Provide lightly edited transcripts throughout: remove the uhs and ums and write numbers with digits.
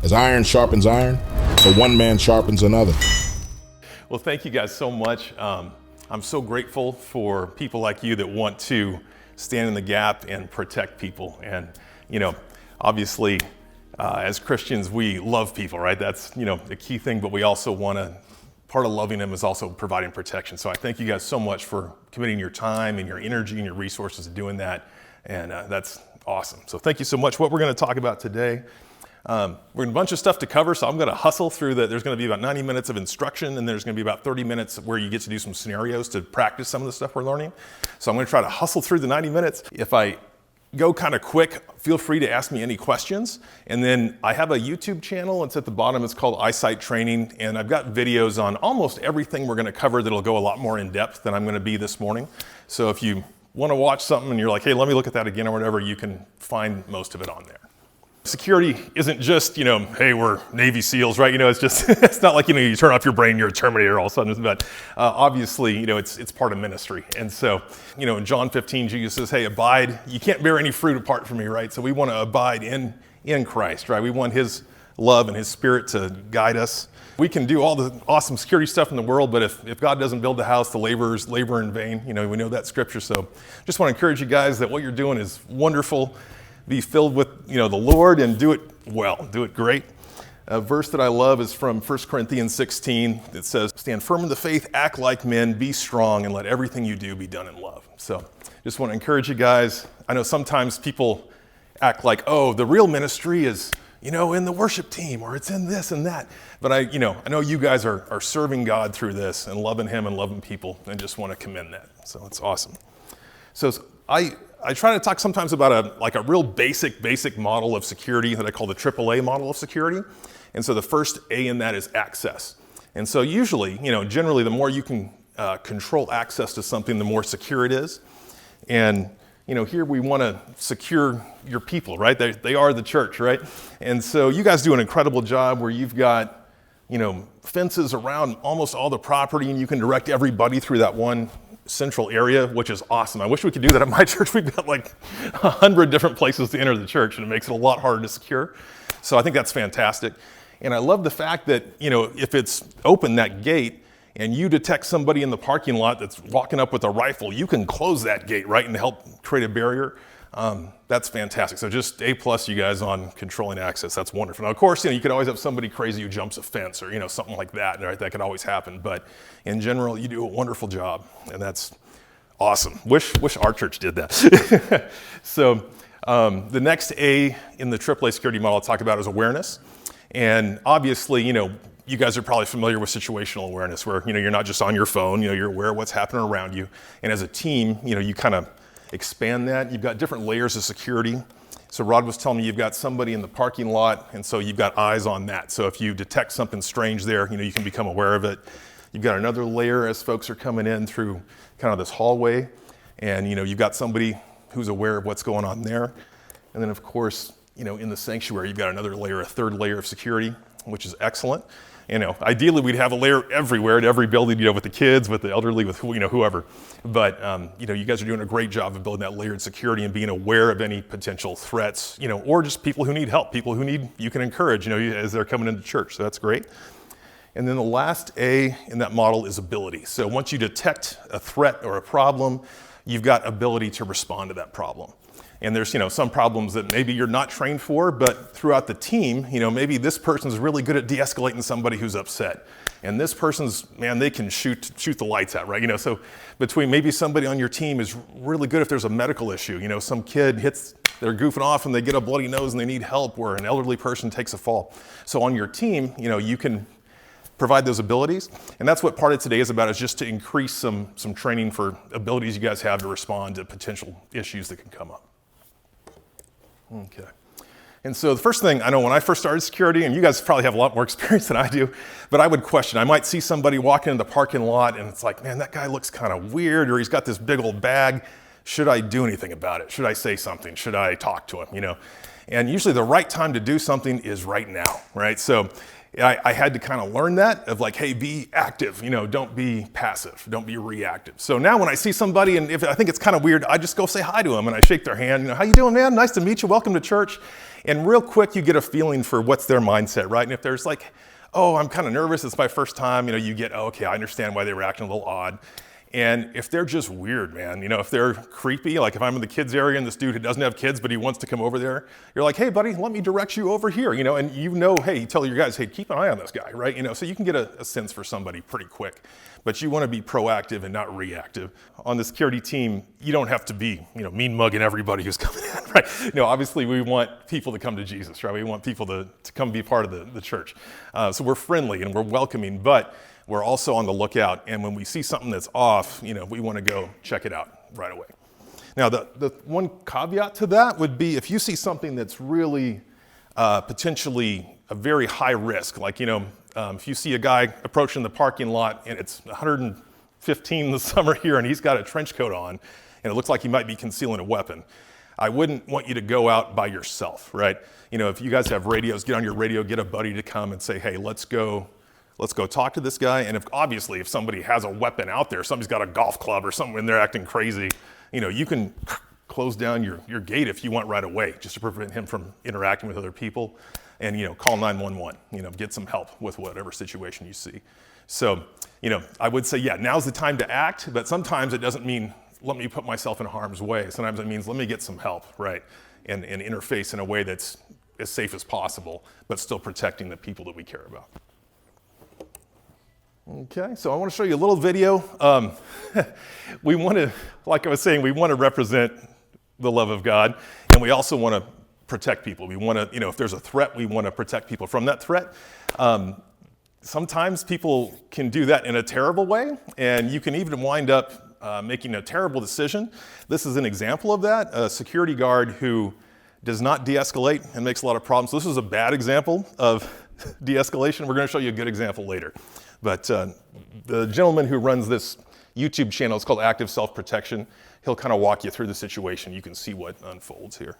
As iron sharpens iron, so one man sharpens another. Well, thank you guys so much. I'm so grateful for people like you that want to stand in the gap and protect people. And, obviously, as Christians, we love people, right? That's, the key thing, but we also part of loving them is also providing protection. So I thank you guys so much for committing your time and your energy and your resources to doing that. And that's awesome. So thank you so much. What we're going to talk about today, we're a bunch of stuff to cover, so I'm going to hustle through there's going to be about 90 minutes of instruction, and there's going to be about 30 minutes where you get to do some scenarios to practice some of the stuff we're learning. So I'm going to try to hustle through the 90 minutes. If I go kind of quick, feel free to ask me any questions. And then I have a YouTube channel. It's at the bottom. It's called ISITE Training, and I've got videos on almost everything we're going to cover that'll go a lot more in depth than I'm going to be this morning. So if you want to watch something and you're like, hey, let me look at that again or whatever, you can find most of it on there. Security isn't just, hey, we're Navy SEALs, right? It's just, it's not like, you turn off your brain, you're a Terminator all of a sudden, but obviously, it's part of ministry. And so, in John 15, Jesus says, hey, abide, you can't bear any fruit apart from me, right? So we want to abide in Christ, right? We want his love and his spirit to guide us. We can do all the awesome security stuff in the world, but if God doesn't build the house, the laborers labor in vain. We know that scripture. So just want to encourage you guys that what you're doing is wonderful. Be filled with, the Lord and do it well, do it great. A verse that I love is from 1 Corinthians 16. It says, stand firm in the faith, act like men, be strong, and let everything you do be done in love. So just want to encourage you guys. I know sometimes people act like, oh, the real ministry is, in the worship team, or it's in this and that. But I know you guys are serving God through this and loving him and loving people, and just want to commend that. So it's awesome. So I try to talk sometimes about a real basic model of security that I call the AAA model of security. And so the first A in that is access. And so usually, generally the more you can control access to something, the more secure it is. And, here we want to secure your people, right? They are the church, right? And so you guys do an incredible job where you've got, fences around almost all the property, and you can direct everybody through that one central area, which is awesome. I wish we could do that at my church. We've got like 100 different places to enter the church, and it makes it a lot harder to secure. So I think that's fantastic. And I love the fact that, if it's open, that gate, and you detect somebody in the parking lot that's walking up with a rifle, you can close that gate, right, and help create a barrier. That's fantastic. So just A+ you guys on controlling access. That's wonderful. Now, of course, you could always have somebody crazy who jumps a fence or, something like that, right? That could always happen. But in general, you do a wonderful job, and that's awesome. Wish our church did that. So the next A in the AAA security model I'll talk about is awareness. And obviously, you guys are probably familiar with situational awareness where, you're not just on your phone, you're aware of what's happening around you. And as a team, you kind of expand that. You've got different layers of security. So Rod was telling me you've got somebody in the parking lot, and so you've got eyes on that. So if you detect something strange there, you can become aware of it. You've got another layer as folks are coming in through kind of this hallway, and you've got somebody who's aware of what's going on there. And then of course, in the sanctuary, you've got another layer, a third layer of security, which is excellent. Ideally we'd have a layer everywhere at every building, with the kids, with the elderly, with whoever. But you guys are doing a great job of building that layered security and being aware of any potential threats, or just people who need help, people who you can encourage, as they're coming into church. So that's great. And then the last A in that model is ability. So once you detect a threat or a problem, you've got ability to respond to that problem. And there's, some problems that maybe you're not trained for, but throughout the team, maybe this person's really good at de-escalating somebody who's upset. And this person's, they can shoot the lights out, right? So between maybe somebody on your team is really good if there's a medical issue. Some kid they're goofing off and they get a bloody nose and they need help, or an elderly person takes a fall. So on your team, you can provide those abilities. And that's what part of today is about, is just to increase some training for abilities you guys have to respond to potential issues that can come up. Okay. And so the first thing, I know when I first started security, and you guys probably have a lot more experience than I do, but I would question. I might see somebody walking in the parking lot and it's like, man, that guy looks kind of weird, or he's got this big old bag. Should I do anything about it? Should I say something? Should I talk to him? And usually the right time to do something is right now, right? So I had to kind of learn that of like, hey, be active, don't be passive, don't be reactive. So now when I see somebody and if I think it's kind of weird, I just go say hi to them and I shake their hand. How you doing, man? Nice to meet you. Welcome to church. And real quick, you get a feeling for what's their mindset, right? And if there's like, oh, I'm kind of nervous, it's my first time, you get, oh, okay, I understand why they were acting a little odd. And if they're just weird, man, if they're creepy, like if I'm in the kids area and this dude who doesn't have kids, but he wants to come over there, you're like, hey, buddy, let me direct you over here, and hey, you tell your guys, hey, keep an eye on this guy, right? So you can get a sense for somebody pretty quick, but you want to be proactive and not reactive. On the security team, you don't have to be, mean mugging everybody who's coming in, right? Obviously we want people to come to Jesus, right? We want people to come be part of the church. So we're friendly and we're welcoming, but we're also on the lookout, and when we see something that's off, we want to go check it out right away. Now, the one caveat to that would be if you see something that's really potentially a very high risk, like, if you see a guy approaching the parking lot and it's 115 in the summer here and he's got a trench coat on and it looks like he might be concealing a weapon, I wouldn't want you to go out by yourself, right? If you guys have radios, get on your radio, get a buddy to come and say, hey, let's go talk to this guy. And if somebody has a weapon out there, somebody's got a golf club or something and they're acting crazy, you can close down your gate if you want right away, just to prevent him from interacting with other people, and call 911, get some help with whatever situation you see. So, I would say, yeah, now's the time to act, but sometimes it doesn't mean let me put myself in harm's way. Sometimes it means let me get some help, right? And interface in a way that's as safe as possible, but still protecting the people that we care about. Okay, so I want to show you a little video. We want to, like I was saying, we want to represent the love of God, and we also want to protect people. We want to, if there's a threat, we want to protect people from that threat. Sometimes people can do that in a terrible way, and you can even wind up making a terrible decision. This is an example of that, a security guard who does not de-escalate and makes a lot of problems. So this is a bad example of de-escalation. We're going to show you a good example later. But the gentleman who runs this YouTube channel, it's called Active Self-Protection. He'll kind of walk you through the situation. You can see what unfolds here.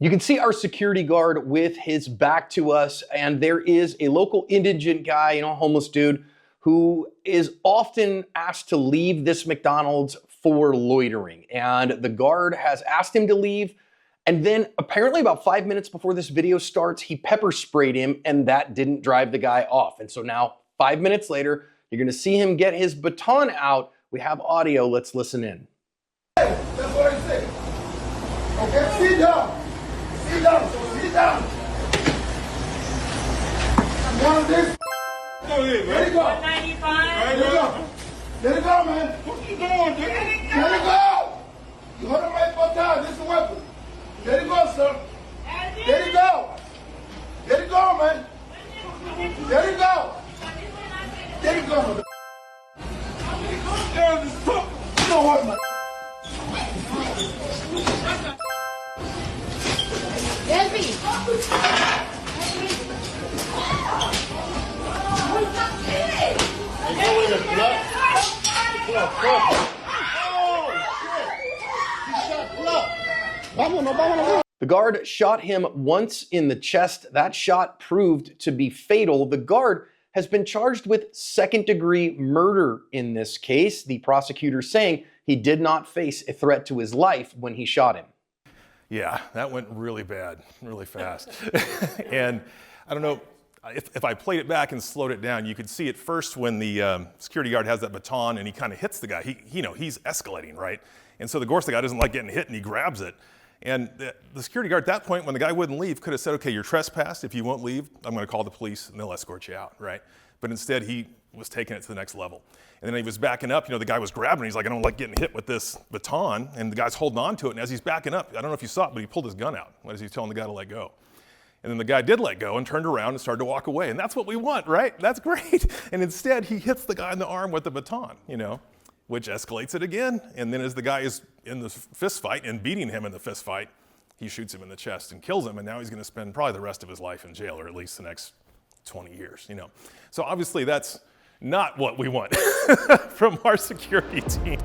You can see our security guard with his back to us, and there is a local indigent guy, a homeless dude, who is often asked to leave this McDonald's for loitering. And the guard has asked him to leave, and then apparently about 5 minutes before this video starts, he pepper sprayed him, and that didn't drive the guy off. And so now, 5 minutes later, you're gonna see him get his baton out. We have audio, let's listen in. Hey, that's what I say. Okay, sit down. Sit down, sit down. One of this. Go ahead, man. Let it go. 195. Let it go. Let it go, man. What you doing, dude? Let it go. You hold on my baton. This is a weapon. Let it go, sir. Let it go. Let it go, man. Let it go. Let it go, mother. You know what, man? The guard shot him once in the chest. That shot proved to be fatal. The guard has been charged with second-degree murder in this case. The prosecutor saying he did not face a threat to his life when he shot him. Yeah, that went really bad, really fast. And I don't know, if I played it back and slowed it down, you could see at first when the security guard has that baton and he kind of hits the guy, he's escalating, right? And so of course the guy doesn't like getting hit and he grabs it. And the security guard at that point, when the guy wouldn't leave, could have said, okay, you're trespassed. If you won't leave, I'm going to call the police and they'll escort you out, right? But instead, he was taking it to the next level. And then he was backing up. The guy was grabbing. He's like, I don't like getting hit with this baton. And the guy's holding on to it. And as he's backing up, I don't know if you saw it, but he pulled his gun out as he's telling the guy to let go. And then the guy did let go and turned around and started to walk away. And that's what we want, right? That's great. And instead, he hits the guy in the arm with the baton, which escalates it again. And then as the guy is in the fist fight and beating him in the fist fight, he shoots him in the chest and kills him, and now he's going to spend probably the rest of his life in jail, or at least the next 20 years, So obviously that's not what we want from our security team.